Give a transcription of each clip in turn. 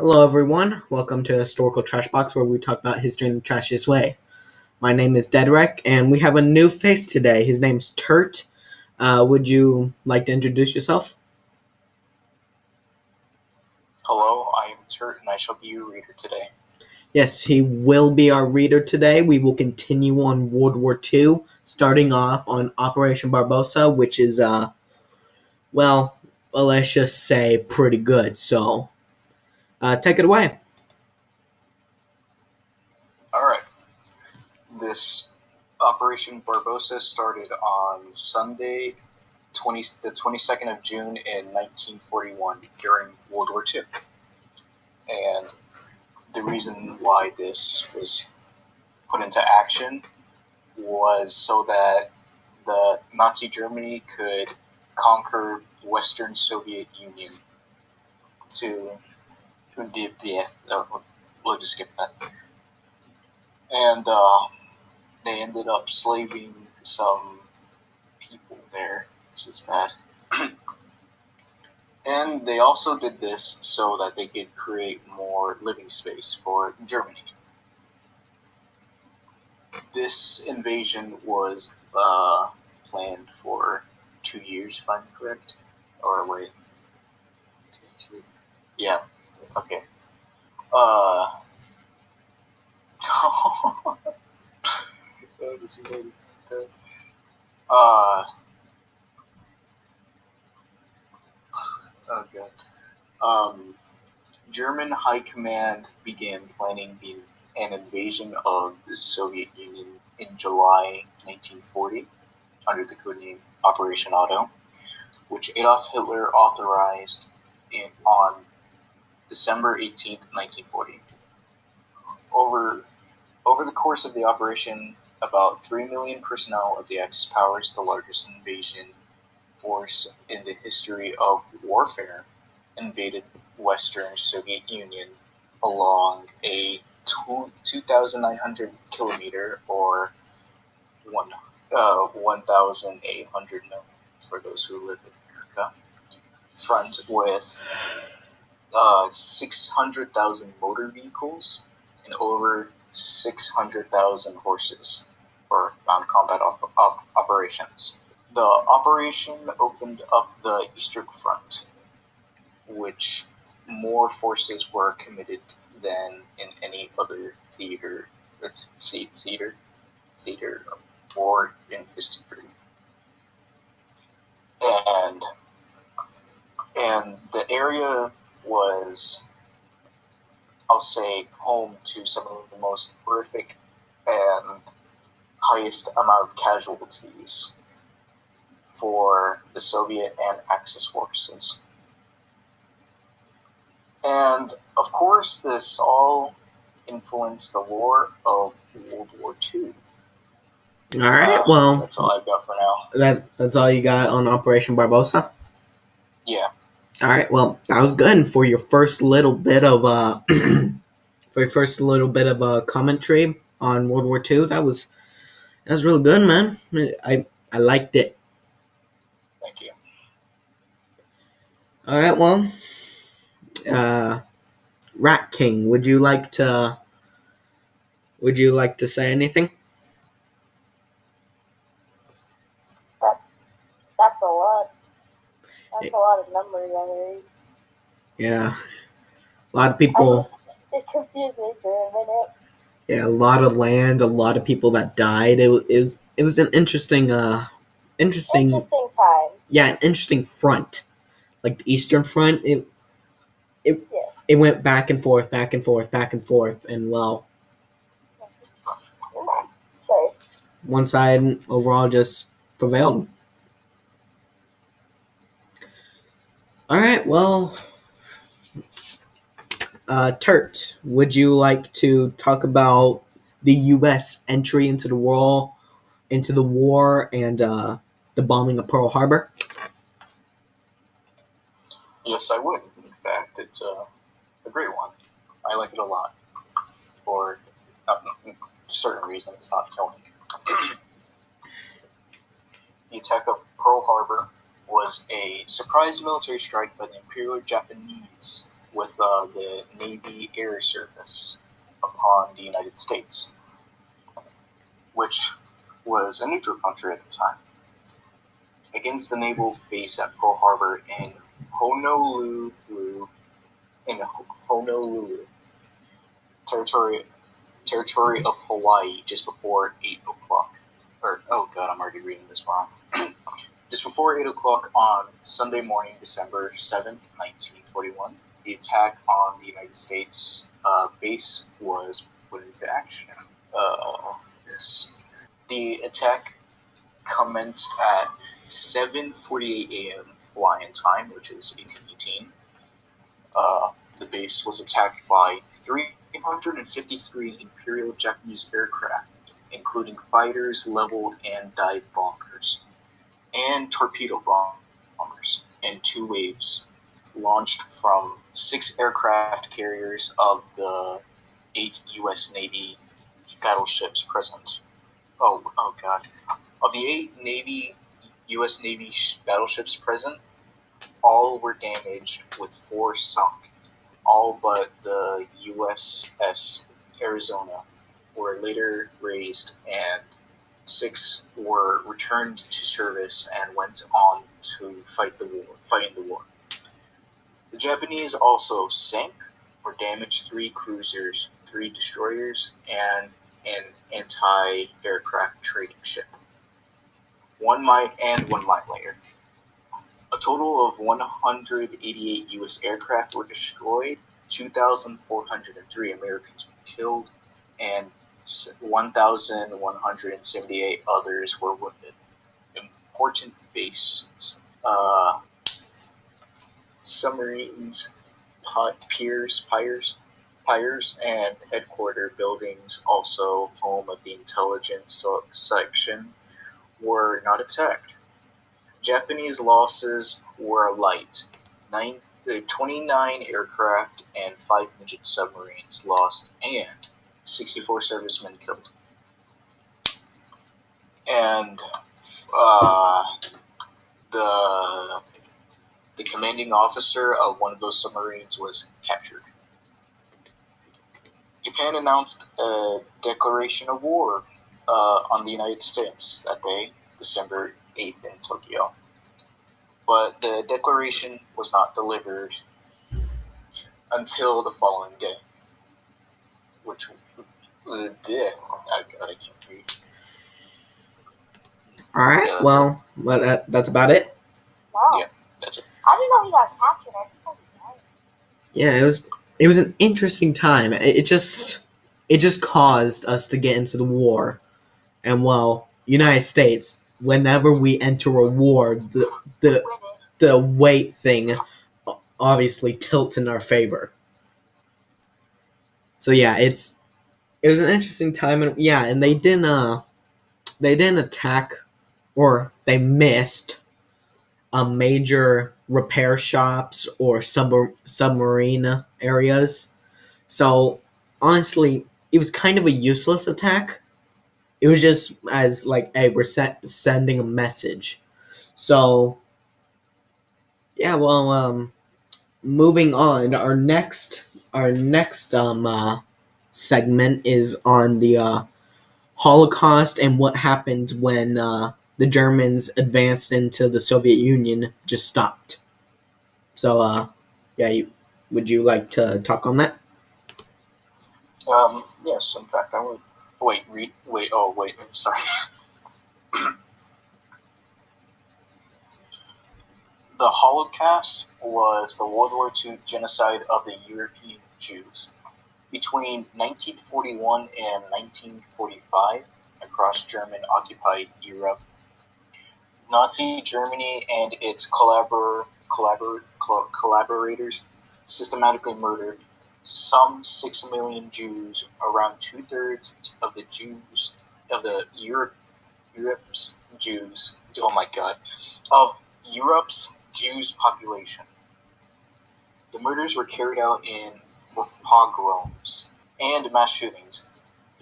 Hello, everyone. Welcome to Historical Trash Box, where we talk about history in the trashiest way. My name is Dedrick, and we have a new face today. His name's Turt. Would you like to introduce yourself? Hello, I am Turt, and I shall be your reader today. Yes, he will be our reader today. We will continue on World War II, starting off on Operation Barbarossa, which is, let's just say pretty good. So, take it away. Alright. This Operation Barbarossa started on Sunday, the 22nd of June in 1941 during World War II. And the reason why this was put into action was so that the Nazi Germany could conquer Western Soviet Union we'll just skip that. And they ended up slaving some people there. This is bad. And they also did this so that they could create more living space for Germany. This invasion was planned for 2 years, if I'm correct. Or wait. Yeah. Okay. This is already good. Oh god. German High Command began planning an invasion of the Soviet Union in July 1940 under the code name Operation Otto, which Adolf Hitler authorized on December 18th, 1940. Over the course of the operation, about 3 million personnel of the Axis powers, the largest invasion force in the history of warfare, invaded Western Soviet Union along a 2,900 kilometer or 1,800 mil for those who live in America front with 600,000 motor vehicles and over 600,000 horses for non-combat operations. The operation opened up the Eastern Front, which more forces were committed than in any other theater war in history. And the area was, I'll say, home to some of the most horrific and highest amount of casualties for the Soviet and Axis forces. And, of course, this all influenced the war of World War II. All right, that's all I've got for now. That's all you got on Operation Barbarossa? Yeah. All right, well, that was good for your first little bit of commentary on World War II. That was really good, man. I liked it. Thank you. All right, well, Rat King, would you like to say anything? That's a lot. That's a lot of numbers I read. Yeah, a lot of people. It confused me for a minute. Yeah, a lot of land, a lot of people that died. It was an interesting time. Yeah, an interesting front, like the Eastern Front. It went back and forth, and well, one side overall just prevailed. All right, well, Turt, would you like to talk about the U.S. entry into the war, and the bombing of Pearl Harbor? Yes, I would. In fact, it's a great one. I like it a lot for certain reasons, not killing. The attack of Pearl Harbor was a surprise military strike by the Imperial Japanese with the Navy Air Service upon the United States, which was a neutral country at the time, against the naval base at Pearl Harbor in Honolulu, territory of Hawaii, just before 8 o'clock. Oh god, I'm already reading this wrong. Just before 8 o'clock on Sunday morning, December 7th, 1941, the attack on the United States base was put into action. The attack commenced at 7:48 a.m. Hawaiian time, which is 1818. The base was attacked by 353 Imperial Japanese aircraft, including fighters, leveled and dive bombers, and torpedo bombers, in 2 waves, launched from 6 aircraft carriers of the 8 U.S. Navy battleships present. Oh god. Of the 8 U.S. Navy battleships present, all were damaged, with 4 sunk. All but the USS Arizona were later raised, and 6 were returned to service and went on to fighting the war. The Japanese also sank or damaged 3 cruisers, 3 destroyers, and an anti-aircraft trading ship. 1 mine layer. A total of 188 U.S. aircraft were destroyed, 2,403 Americans were killed, and 1,178 others were wounded. Important bases. Submarines, piers, and headquarter buildings, also home of the intelligence section, were not attacked. Japanese losses were light. 29 aircraft and 5 midget submarines lost, and 64 servicemen killed. And the commanding officer of one of those submarines was captured. Japan announced a declaration of war on the United States that day, December 8th, in Tokyo. But the declaration was not delivered until the following day, which I can't read. All right. Yeah, well, that's about it. Wow. Yeah, that's it. I didn't know he got captured. I just thought he died. Yeah, it was an interesting time. It just caused us to get into the war, and well, United States. Whenever we enter a war, the weight thing obviously tilts in our favor. So yeah, it was an interesting time, and yeah, and they didn't attack, or they missed major repair shops or submarine areas. So honestly, it was kind of a useless attack. It was just as like, hey, we're sending a message. So yeah, well, moving on. Our next segment is on the Holocaust and what happened when the Germans advanced into the Soviet Union just stopped. So yeah, would you like to talk on that? Yes, in fact, I would. Sorry. The Holocaust was the World War II genocide of the European Jews between 1941 and 1945 across German-occupied Europe. Nazi Germany and its collaborators systematically murdered some 6 million Jews, around 2/3 of the Europe's Jews. Oh my God, of Europe's Jews population. The murders were carried out in pogroms and mass shootings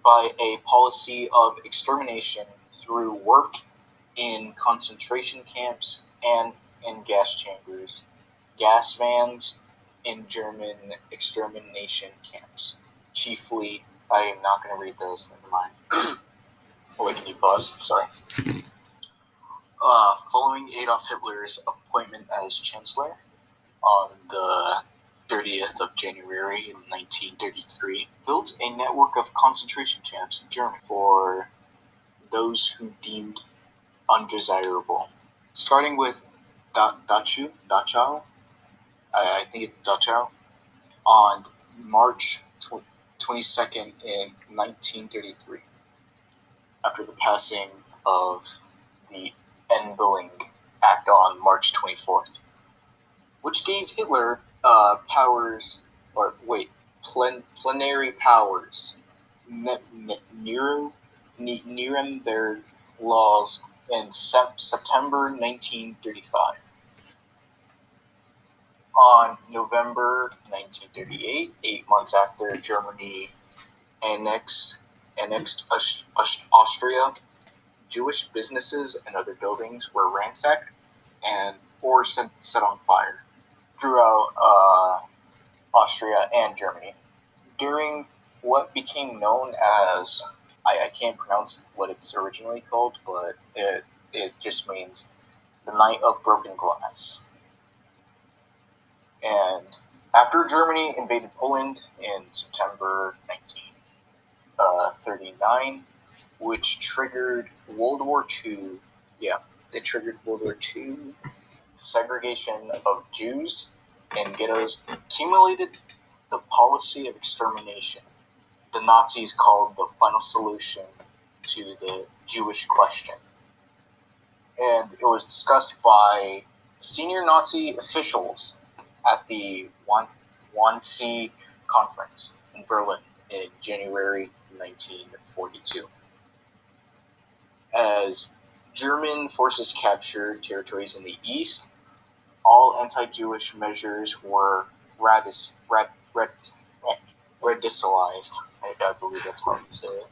by a policy of extermination through work in concentration camps and in gas chambers, gas vans, in German extermination camps. Chiefly, I am not going to read those, never mind. Wait, can you pause? Sorry. Following Adolf Hitler's appointment as Chancellor on the 30th of January in 1933, built a network of concentration camps in Germany for those who deemed undesirable. Starting with Dachau, I think it's Dachau, on March 22nd in 1933, after the passing of the Enabling Act on March 24th, which gave Hitler plenary powers, Nuremberg laws in September 1935. On November 1938, 8 months after Germany annexed Austria, Jewish businesses and other buildings were ransacked or set on fire throughout Austria and Germany. During what became known as, I can't pronounce what it's originally called, but it just means the Night of Broken Glass. And after Germany invaded Poland in September 1939, which triggered World War II. Yeah, it triggered World War II. Segregation of Jews and ghettos accumulated the policy of extermination. The Nazis called the final solution to the Jewish question. And it was discussed by senior Nazi officials at the Wannsee Conference in Berlin in January 1942. As German forces captured territories in the east, all anti-Jewish measures were radicalized. I believe that's how you say it.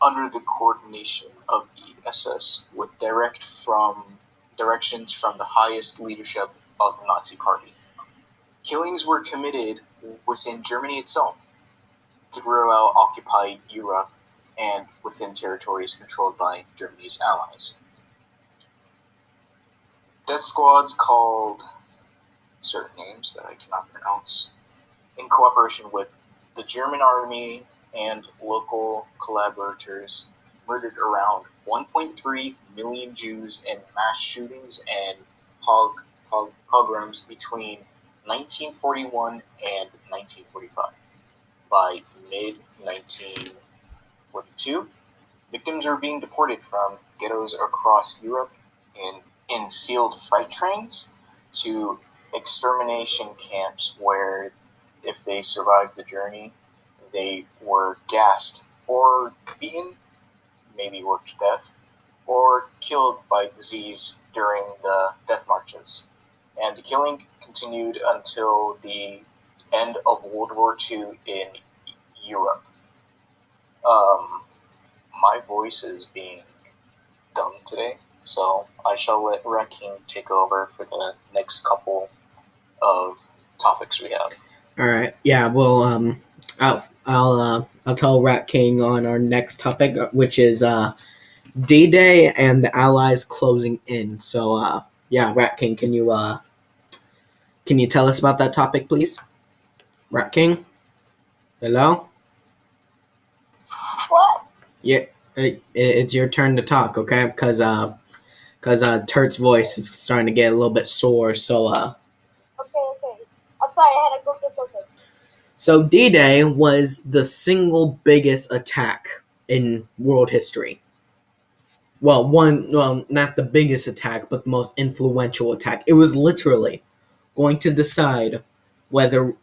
Under the coordination of the SS, with directions from the highest leadership of the Nazi Party. Killings were committed within Germany itself, throughout occupied Europe, and within territories controlled by Germany's allies. Death squads called certain names that I cannot pronounce, in cooperation with the German army and local collaborators, murdered around 1.3 million Jews in mass shootings and pogroms between 1941 and 1945. By mid-1942, victims are being deported from ghettos across Europe in sealed freight trains to extermination camps where, if they survived the journey, they were gassed or beaten, maybe worked to death, or killed by disease during the death marches. And the killing continued until the end of World War II in Europe. My voice is being dumb today, so I shall let King take over for the next couple of topics we have. All right. Yeah. Well, I'll tell Rat King on our next topic, which is D-Day and the Allies closing in. So, yeah, Rat King, can you tell us about that topic, please? Rat King? Hello? What? Yeah, it's your turn to talk, okay? Because Turt's voice is starting to get a little bit sore, so Okay. I'm sorry, I had to go get something. So D-Day was the single biggest attack in world history. Well, not the biggest attack, but the most influential attack. It was literally going to decide whether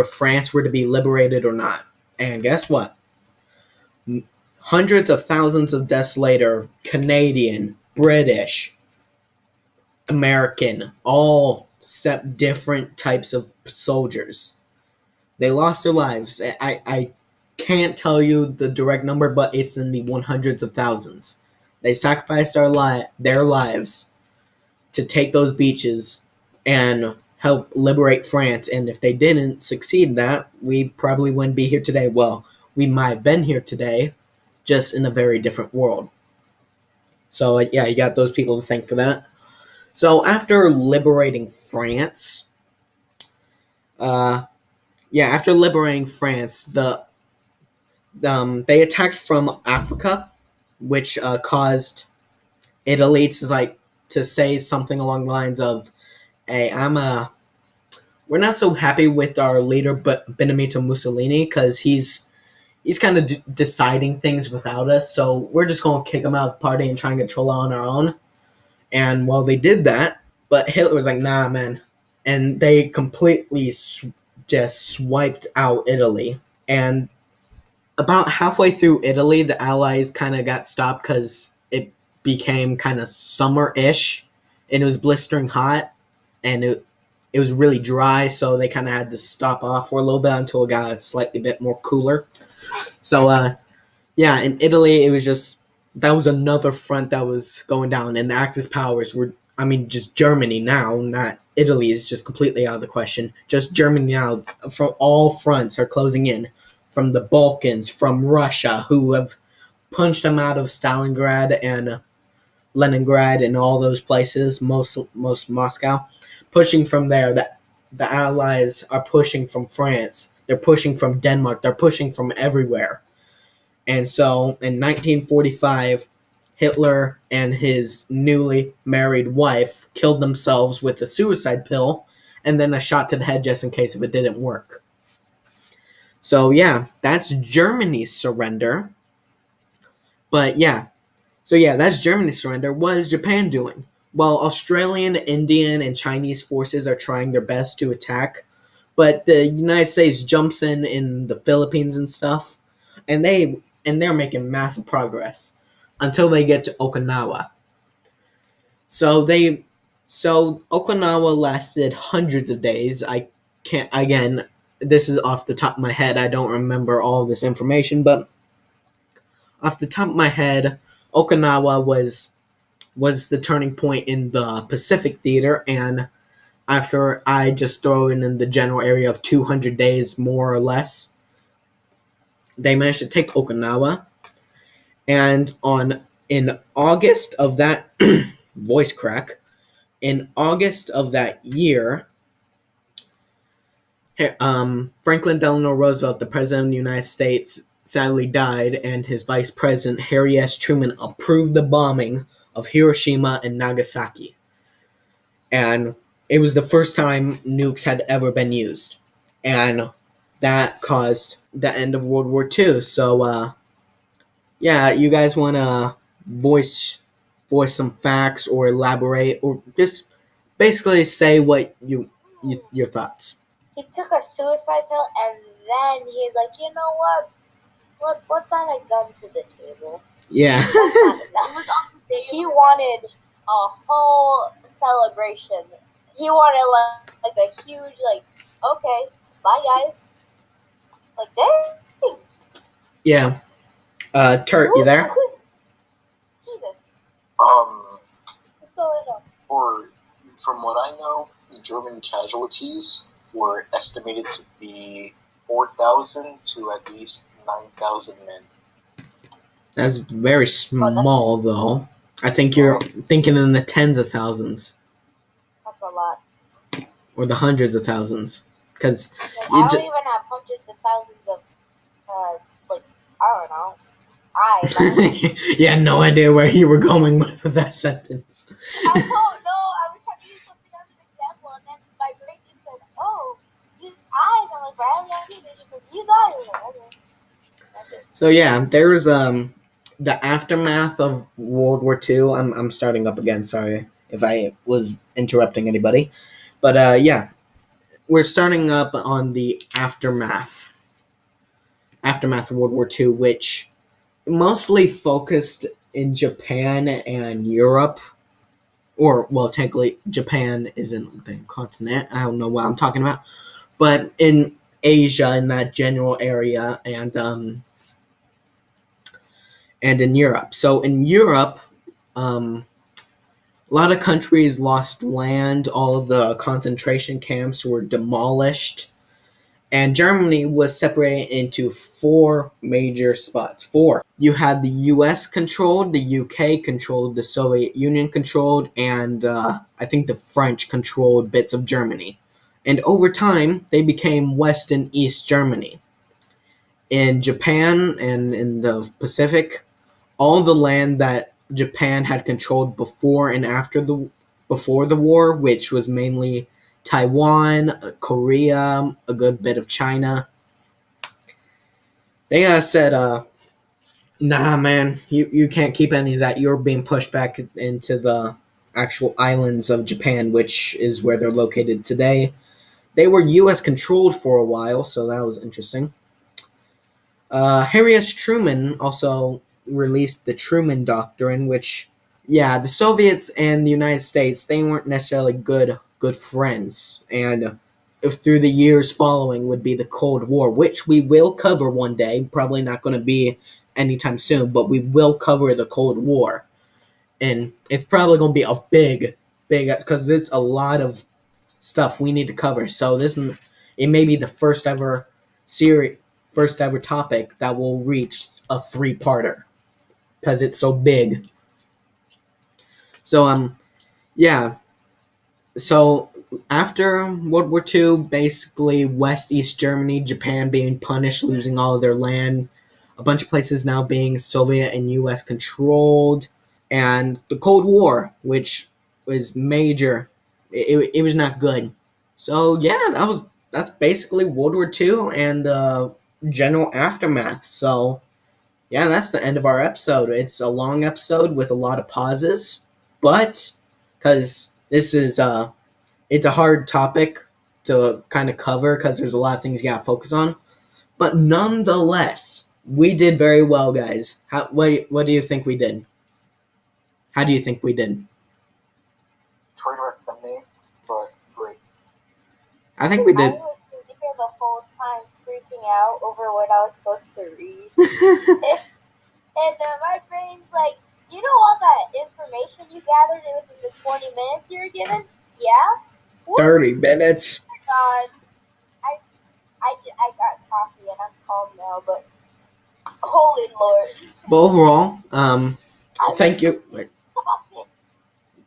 France were to be liberated or not. And guess what? Hundreds of thousands of deaths later, Canadian, British, American, all different types of soldiers. They lost their lives. I can't tell you the direct number, but it's in the hundreds of thousands. They sacrificed their lives to take those beaches and help liberate France. And if they didn't succeed in that, we probably wouldn't be here today. Well, we might have been here today, just in a very different world. So yeah, you got those people to thank for that. So after liberating France, after liberating France, they attacked from Africa, which caused Italy to say something along the lines of, "Hey, we're not so happy with our leader, but Benito Mussolini, because he's kind of deciding things without us. So we're just gonna kick him out of the party and try and control it on our own." And well, they did that, but Hitler was like, "Nah, man," and they completely just swiped out Italy. And about halfway through Italy, the Allies kind of got stopped because it became kind of summer-ish, and it was blistering hot, and it was really dry, so they kind of had to stop off for a little bit until it got a slightly bit more cooler. So, in Italy, it was that was another front that was going down, and the Axis powers were, just Germany now, not Italy is just completely out of the question. Just Germany now, from all fronts, are closing in. From the Balkans, from Russia, who have punched them out of Stalingrad and Leningrad and all those places, most Moscow. Pushing from there, the Allies are pushing from France. They're pushing from Denmark. They're pushing from everywhere. And so in 1945, Hitler and his newly married wife killed themselves with a suicide pill and then a shot to the head just in case if it didn't work. So yeah, that's Germany's surrender. But yeah, that's Germany's surrender. What is Japan doing? Well, Australian, Indian, and Chinese forces are trying their best to attack, but the United States jumps in the Philippines and stuff, and they're making massive progress until they get to Okinawa. So Okinawa lasted hundreds of days. I can't, again, this is off the top of my head. I don't remember all of this information, but off the top of my head, Okinawa was the turning point in the Pacific theater, and after I just throw in the general area of 200 days, more or less, they managed to take Okinawa, and in August of that voice crack, in August of that year, Franklin Delano Roosevelt, the President of the United States, sadly died, and his Vice President, Harry S. Truman, approved the bombing of Hiroshima and Nagasaki. And it was the first time nukes had ever been used. And that caused the end of World War II. So, you guys want to voice some facts or elaborate or just basically say what your thoughts. He took a suicide pill and then he was like, you know what? Let's add a gun to the table. Yeah. That's not enough. He wanted a whole celebration. He wanted like a huge okay, bye guys. Like dang. Yeah. Turt, you there? Jesus. It's a little. From what I know, German casualties were estimated to be 4,000 to at least 9,000 men. That's very small, though. I think you're thinking in the tens of thousands. That's a lot. Or the hundreds of thousands. Because I don't even have hundreds of thousands of, I don't know. Yeah, no idea where you were going with that sentence. I don't know. I was trying to use something as an example, and then my brain just said, "Oh, use eyes." I'm like, "Right?" They just said, "Use eyes." Okay. So yeah, there's the aftermath of World War II. I'm starting up again. Sorry if I was interrupting anybody, but we're starting up on the aftermath of World War II, which mostly focused in Japan and Europe, or well, technically Japan isn't a continent. I don't know what I'm talking about, but in Asia, in that general area, and in Europe. So in Europe, A lot of countries lost land, all of the concentration camps were demolished, and Germany was separated into 4 major spots. 4. You had the US controlled, the UK controlled, the Soviet Union controlled, and I think the French controlled bits of Germany. And over time, they became West and East Germany. In Japan and in the Pacific, all the land that Japan had controlled before and after before the war, which was mainly Taiwan, Korea, a good bit of China. They said, nah, man, you can't keep any of that. You're being pushed back into the actual islands of Japan, which is where they're located today. They were U.S. controlled for a while, so that was interesting. Harry S. Truman also released the Truman Doctrine, which, yeah, the Soviets and the United States, they weren't necessarily good friends. And if through the years following would be the Cold War, which we will cover one day, probably not going to be anytime soon, but we will cover the Cold War. And it's probably going to be a big, because it's a lot of stuff we need to cover. So it may be the first ever topic that will reach a 3-parter because it's so big. So yeah. So after World War II, basically West East Germany, Japan being punished, losing all of their land, a bunch of places now being Soviet and US controlled, and the Cold War, which was major. It was not good. So yeah, that's basically World War II and the general aftermath. So yeah, that's the end of our episode. It's a long episode with a lot of pauses, but because this is it's a hard topic to kind of cover because there's a lot of things you gotta focus on. But nonetheless, we did very well, guys. What do you think we did? How do you think we did? Train wreck Sunday, but great. I think we did. I was sitting here the whole time freaking out over what I was supposed to read. And my brain's like, you know all that information you gathered within the 20 minutes you were given? Yeah? What? 30 minutes. Oh my God. I got coffee and I'm calm now, but holy Lord. But overall, thank you.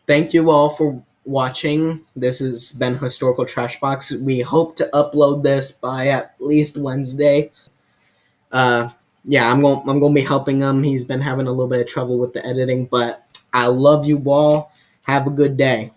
Thank you all for watching. This has been Historical Trash Box. We hope to upload this by at least Wednesday. Yeah, I'm gonna be helping him. He's been having a little bit of trouble with the editing, but I love you all. Have a good day.